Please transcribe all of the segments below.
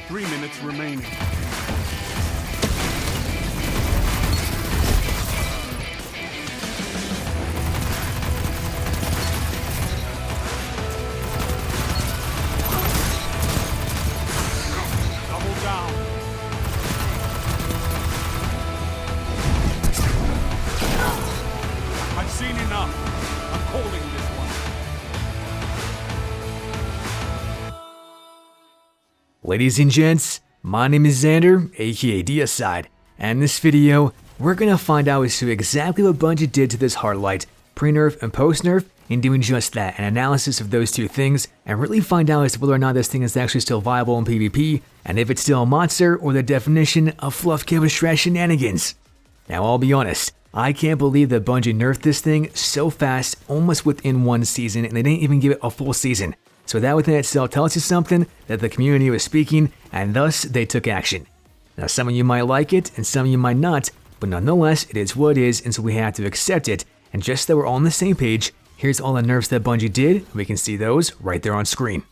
3 minutes remaining. Double down. I've seen enough. I'm holding this one. Ladies and gents, my name is Xander, aka Diaslayers, and in this video, we're gonna find out as to exactly what Bungie did to this Hardlight, pre-nerf and post-nerf, in doing just that, an analysis of those two things, and really find out as to whether or not this thing is actually still viable in PvP, and if it's still a monster or the definition of fluff cover strat shenanigans. Now I'll be honest, I can't believe that Bungie nerfed this thing so fast, almost within one season, and they didn't even give it a full season. So that within itself tells you something, that the community was speaking, and thus they took action. Now some of you might like it, and some of you might not, but nonetheless it is what it is, and so we have to accept it. And just so we're all on the same page, here's all the nerfs that Bungie did. We can see those right there on screen.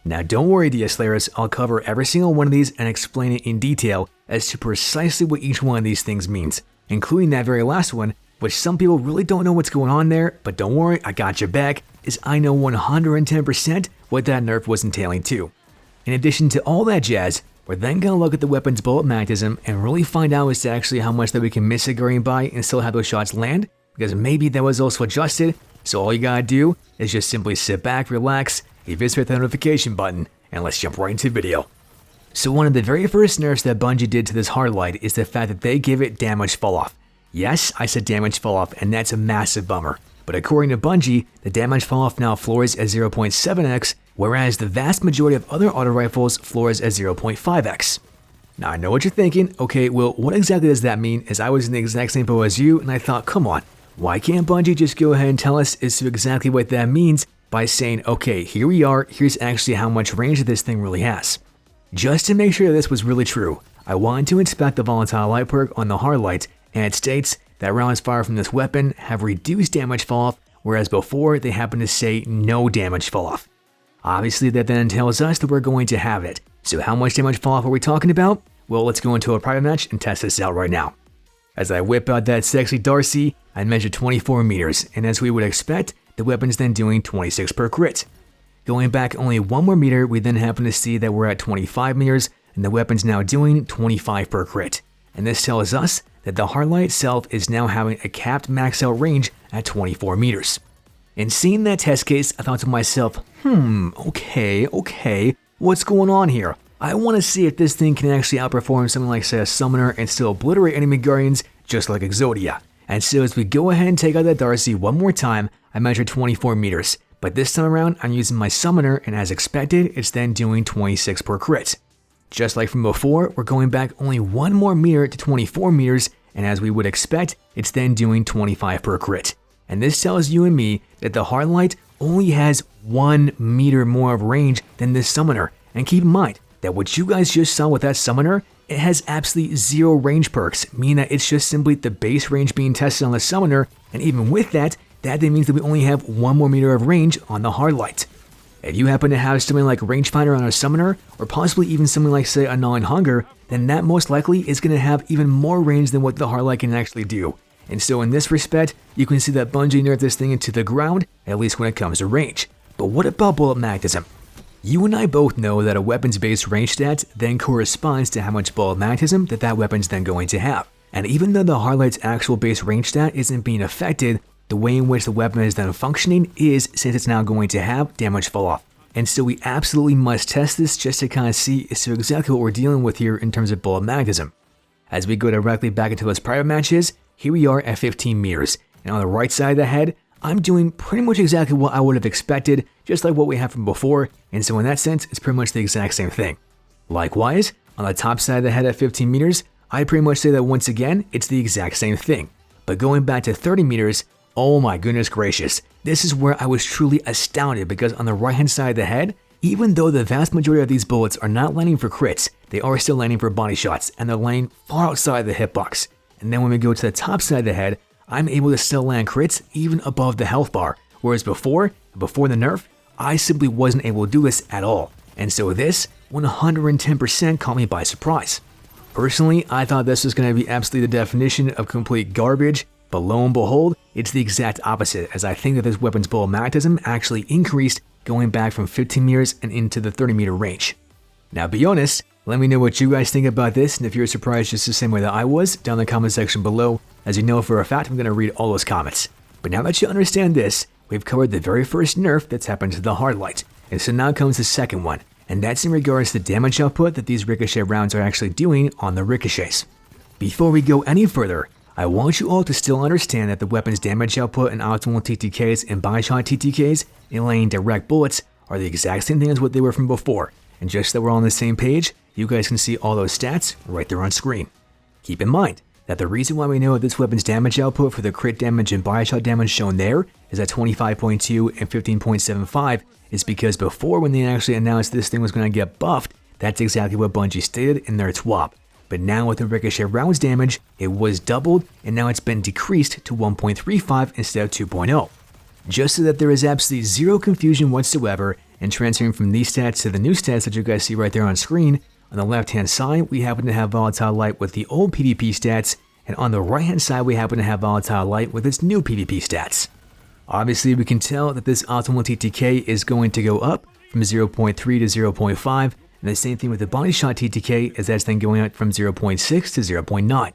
Now don't worry Diaslayers, I'll cover every single one of these and explain it in detail as to precisely what each one of these things means, including that very last one, which some people really don't know what's going on there, but don't worry, I got your back, as I know 110% what that nerf was entailing too. In addition to all that jazz, we're then going to look at the weapon's bullet magnetism and really find out as to actually how much that we can miss a green by and still have those shots land, because maybe that was also adjusted, so all you gotta do is just simply sit back, relax, eviscerate the notification button, and let's jump right into the video. So one of the very first nerfs that Bungie did to this Hardlight is the fact that they give it damage falloff. Yes, I said damage falloff, and that's a massive bummer. But according to Bungie, the damage falloff now floors at 0.7x, whereas the vast majority of other auto rifles floors at 0.5x. Now I know what you're thinking, okay, well what exactly does that mean, as I was in the exact same boat as you, and I thought, come on, why can't Bungie just go ahead and tell us as to exactly what that means by saying, okay, here we are, here's actually how much range this thing really has. Just to make sure that this was really true, I wanted to inspect the volatile light perk on the Hardlight, and it states that rounds fired from this weapon have reduced damage falloff, whereas before they happened to say no damage falloff. Obviously that then tells us that we're going to have it. So how much damage falloff are we talking about? Well, let's go into a private match and test this out right now. As I whip out that sexy Darcy, I measure 24 meters, and as we would expect, the weapon's then doing 26 per crit. Going back only one more meter, we then happen to see that we're at 25 meters, and the weapon's now doing 25 per crit. And this tells us that the Hardlight itself is now having a capped max out range at 24 meters. And seeing that test case, I thought to myself, okay, what's going on here? I want to see if this thing can actually outperform something like say a Summoner and still obliterate enemy guardians just like Exodia. And so as we go ahead and take out that Darcy one more time, I measure 24 meters. But this time around, I'm using my Summoner, and as expected, it's then doing 26 per crit. Just like from before, we're going back only one more meter to 24 meters, and as we would expect, it's then doing 25 per crit. And this tells you and me that the Hardlight only has 1 meter more of range than this Summoner. And keep in mind that what you guys just saw with that Summoner, it has absolutely 0 range perks, meaning that it's just simply the base range being tested on the Summoner, and even with that then means that we only have 1 more meter of range on the Hardlight. If you happen to have something like Rangefinder on a Summoner, or possibly even something like say a Gnawing Hunger, then that most likely is going to have even more range than what the Hardlight can actually do. And so in this respect, you can see that Bungie nerfed this thing into the ground, at least when it comes to range. But what about bullet magnetism? You and I both know that a weapon's base range stat then corresponds to how much bullet magnetism that weapon's then going to have. And even though the Hardlight's actual base range stat isn't being affected, the way in which the weapon is then functioning is since it's now going to have damage falloff. And so we absolutely must test this just to kind of see as to exactly what we're dealing with here in terms of bullet magnetism. As we go directly back into those private matches, here we are at 15 meters, and on the right side of the head, I'm doing pretty much exactly what I would have expected, just like what we had from before, and so in that sense, it's pretty much the exact same thing. Likewise, on the top side of the head at 15 meters, I pretty much say that once again, it's the exact same thing. But going back to 30 meters, oh my goodness gracious, this is where I was truly astounded, because on the right hand side of the head, even though the vast majority of these bullets are not landing for crits, they are still landing for body shots, and they're landing far outside the hitbox. And then when we go to the top side of the head, I'm able to still land crits even above the health bar, whereas before the nerf, I simply wasn't able to do this at all. And so this 110% caught me by surprise. Personally, I thought this was going to be absolutely the definition of complete garbage, but lo and behold, it's the exact opposite, as I think that this weapon's bullet magnetism actually increased, going back from 15 meters and into the 30-meter range. Now be honest, let me know what you guys think about this, and if you're surprised just the same way that I was, down in the comment section below. As you know for a fact, I'm going to read all those comments. But now that you understand this, we've covered the very first nerf that's happened to the hardlight, and so now comes the second one, and that's in regards to the damage output that these ricochet rounds are actually doing on the ricochets. Before we go any further, I want you all to still understand that the weapon's damage output in optimal TTKs and bi-shot TTKs in laying direct bullets are the exact same thing as what they were from before, and just so we're all on the same page, you guys can see all those stats right there on screen. Keep in mind that the reason why we know that this weapon's damage output for the crit damage and bi-shot damage shown there is at 25.2 and 15.75 is because before, when they actually announced this thing was going to get buffed, that's exactly what Bungie stated in their TWAP. But now with the ricochet rounds damage, it was doubled, and now it's been decreased to 1.35 instead of 2.0. Just so that there is absolutely zero confusion whatsoever, and transferring from these stats to the new stats that you guys see right there on screen, on the left hand side we happen to have volatile light with the old PvP stats, and on the right hand side we happen to have volatile light with its new PvP stats. Obviously we can tell that this optimal TTK is going to go up from 0.3 to 0.5, and the same thing with the body shot TTK, as that's then going up from 0.6 to 0.9.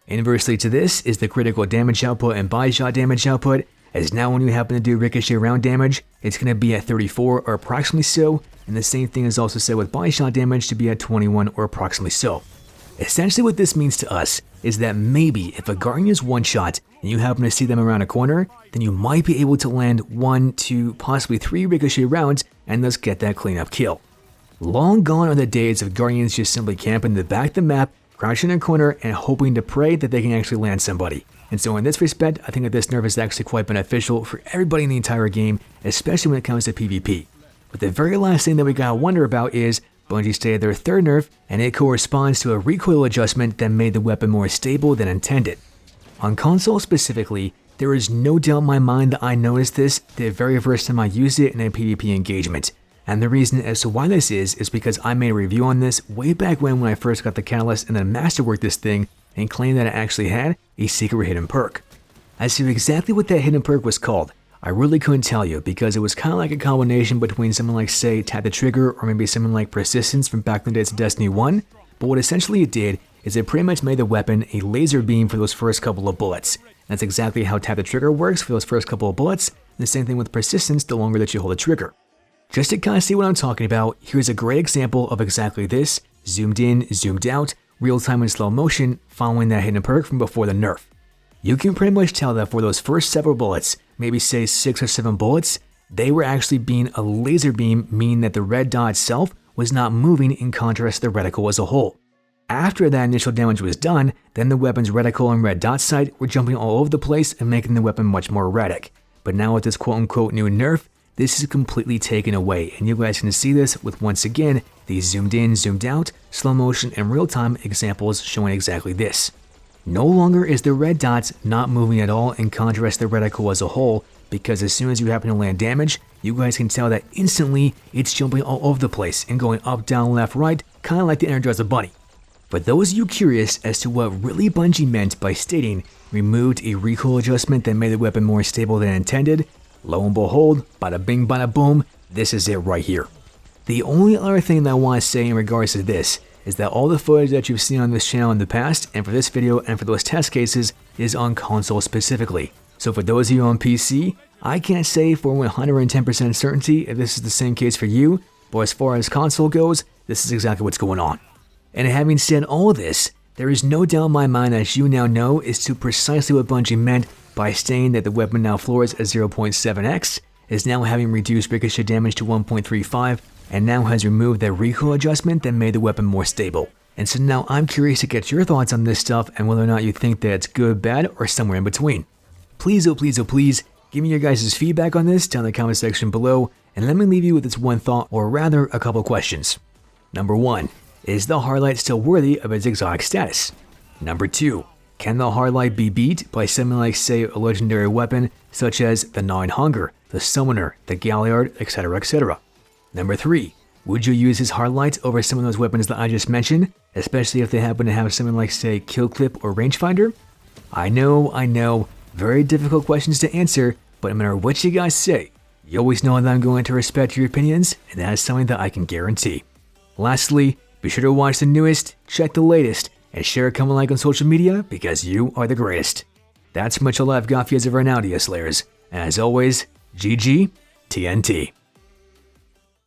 Inversely to this is the critical damage output and body shot damage output, as now when you happen to do ricochet round damage, it's going to be at 34 or approximately so, and the same thing is also said with body shot damage to be at 21 or approximately so. Essentially what this means to us is that maybe if a Guardian is one shot and you happen to see them around a corner, then you might be able to land 1, 2, possibly 3 ricochet rounds and thus get that cleanup kill. Long gone are the days of Guardians just simply camping in the back of the map, crouching in a corner, and hoping to pray that they can actually land somebody. And so in this respect, I think that this nerf is actually quite beneficial for everybody in the entire game, especially when it comes to PvP. But the very last thing that we gotta wonder about is, Bungie stated their third nerf, and it corresponds to a recoil adjustment that made the weapon more stable than intended. On console specifically, there is no doubt in my mind that I noticed this the very first time I used it in a PvP engagement. And the reason as to why this is because I made a review on this way back when I first got the Catalyst and then masterworked this thing and claimed that it actually had a secret hidden perk. As to exactly what that hidden perk was called, I really couldn't tell you because it was kind of like a combination between something like, say, Tap the Trigger or maybe something like Persistence from back in the days of Destiny 1, but what essentially it did is it pretty much made the weapon a laser beam for those first couple of bullets. That's exactly how Tap the Trigger works for those first couple of bullets, and the same thing with Persistence the longer that you hold the trigger. Just to kind of see what I'm talking about, here's a great example of exactly this, zoomed in, zoomed out, real time in slow motion, following that hidden perk from before the nerf. You can pretty much tell that for those first several bullets, maybe say 6 or 7 bullets, they were actually being a laser beam, meaning that the red dot itself was not moving in contrast to the reticle as a whole. After that initial damage was done, then the weapon's reticle and red dot sight were jumping all over the place and making the weapon much more erratic. But now with this quote-unquote new nerf, this is completely taken away, and you guys can see this with, once again, these zoomed in, zoomed out, slow motion, and real-time examples showing exactly this. No longer is the red dots not moving at all in contrast to the reticle as a whole, because as soon as you happen to land damage, you guys can tell that instantly it's jumping all over the place and going up, down, left, right, kind of like the Energizer Bunny. For those of you curious as to what really Bungie meant by stating removed a recoil adjustment that made the weapon more stable than intended, lo and behold, bada bing bada boom, this is it right here. The only other thing that I want to say in regards to this is that all the footage that you've seen on this channel in the past, and for this video and for those test cases, is on console specifically. So for those of you on PC, I can't say for 110% certainty if this is the same case for you, but as far as console goes, this is exactly what's going on. And having said all of this, there is no doubt in my mind that you now know as to precisely what Bungie meant by stating that the weapon now floors at 0.7x, is now having reduced ricochet damage to 1.35, and now has removed that recoil adjustment that made the weapon more stable. And so now I'm curious to get your thoughts on this stuff and whether or not you think that it's good, bad, or somewhere in between. Please, oh please, give me your guys' feedback on this down in the comment section below, and let me leave you with this one thought, or rather a couple questions. Number 1, is the Hardlight still worthy of its exotic status? Number 2, can the Hardlight be beat by something like, say, a legendary weapon such as the Gnawing Hunger, the Summoner, the Galliard, etc, etc? Number 3, Would you use his Hardlight over some of those weapons that I just mentioned, especially if they happen to have something like, say, Kill Clip or Rangefinder? I know, very difficult questions to answer, but no matter what you guys say, you always know that I'm going to respect your opinions, and that is something that I can guarantee. Lastly, be sure to watch the newest, check the latest, and share a comment like on social media because you are the greatest. That's much all I've got for you as of right now, Diaslayers. And as always, GG, TNT.